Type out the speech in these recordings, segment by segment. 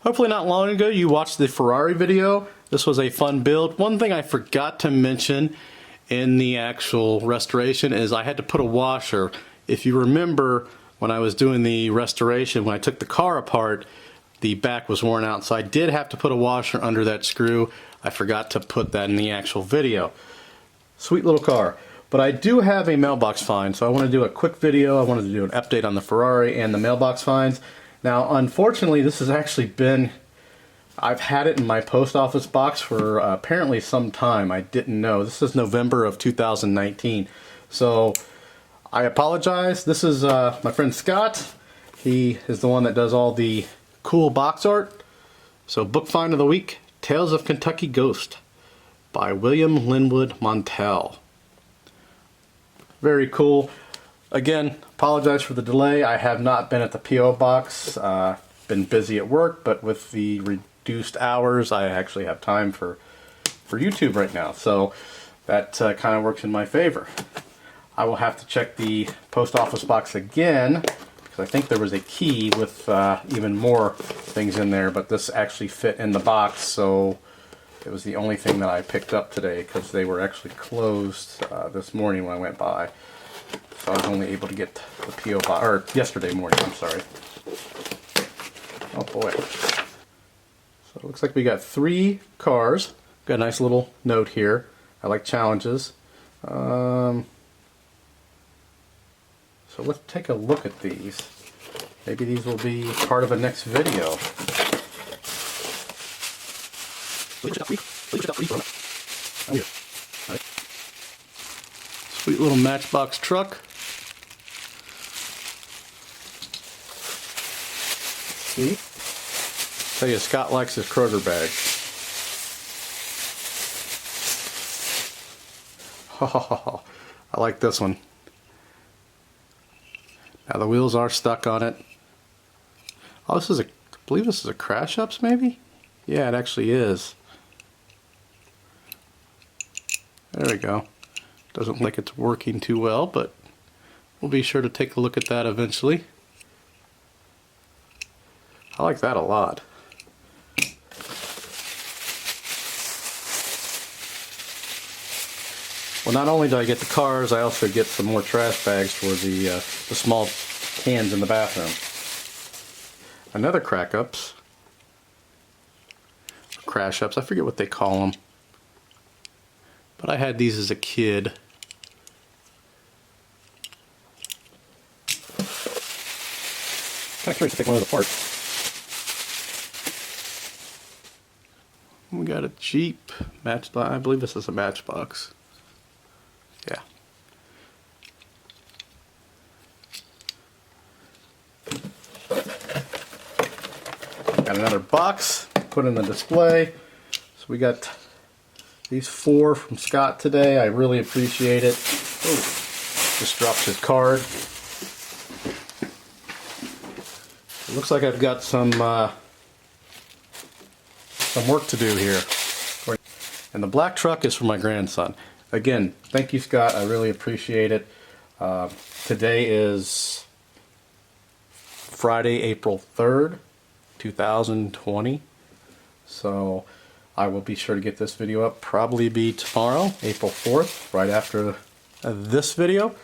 Hopefully not long ago you watched the Ferrari video. This was a fun build. One thing I forgot to mention in the actual restoration is I had to put a washer. If you remember when I was doing the restoration, when I took the car apart, the back was worn out, so I did have to put a washer under that screw. I forgot to put that in the actual video. Sweet little car. But I do have a mailbox find, so I want to do a quick video. I wanted to do an update on the Ferrari and the mailbox finds. Now, unfortunately, this has actually been, I've had it in my post office box for apparently some time. I didn't know. This is November of 2019. So, I apologize. This is my friend Scott. He is the one that does all the cool box art. So, book find of the week, Tales of Kentucky Ghost by William Linwood Montell. Very cool. Again, apologize for the delay. I have not been at the P.O. box. Been busy at work, but with the reduced hours, I actually have time for YouTube right now. So that kind of works in my favor. I will have to check the post office box again, because I think there was a key with even more things in there, but this actually fit in the box, so it was the only thing that I picked up today, because they were actually closed this morning when I went by. So I was only able to get the P.O. box, or yesterday morning, I'm sorry. Oh boy. So it looks like we got 3 cars. Got a nice little note here. I like challenges. So let's take a look at these. Maybe these will be part of a next video. Sweet little Matchbox truck. See? Tell you, Scott likes his Kroger bag. Oh, I like this one. Now the wheels are stuck on it. Oh, this is I believe this is a crash ups maybe? Yeah, it actually is. There we go. Doesn't look like it's working too well, but we'll be sure to take a look at that eventually. I like that a lot. Well, not only do I get the cars, I also get some more trash bags for the small cans in the bathroom. Another crash ups, I forget what they call them. But I had these as a kid. Kind of curious to take one of the parts. We got a Jeep Matchbox. I believe this is a Matchbox. Yeah. Got another box put in the display. So we got these 4 from Scott today. I really appreciate it. Ooh, just dropped his card. It looks like I've got some work to do here. And the black truck is for my grandson. Again, thank you, Scott. I really appreciate it. Today is Friday, April 3rd, 2020. So I will be sure to get this video up, probably be tomorrow, April 4th, right after this video.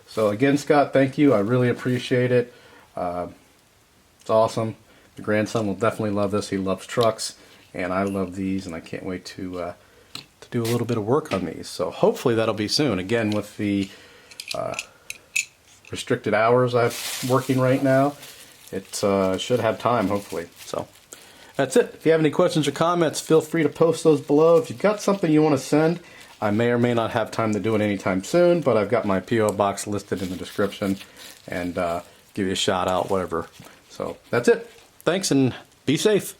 So again, Scott, thank you. I really appreciate it. It's awesome. The grandson will definitely love this. He loves trucks, and I love these, and I can't wait to do a little bit of work on these. So hopefully that'll be soon. Again, with the restricted hours I'm working right now, it should have time, hopefully. So that's it. If you have any questions or comments, feel free to post those below. If you've got something you want to send, I may or may not have time to do it anytime soon, but I've got my P.O. box listed in the description, and give you a shout out, whatever. So that's it. Thanks, and be safe.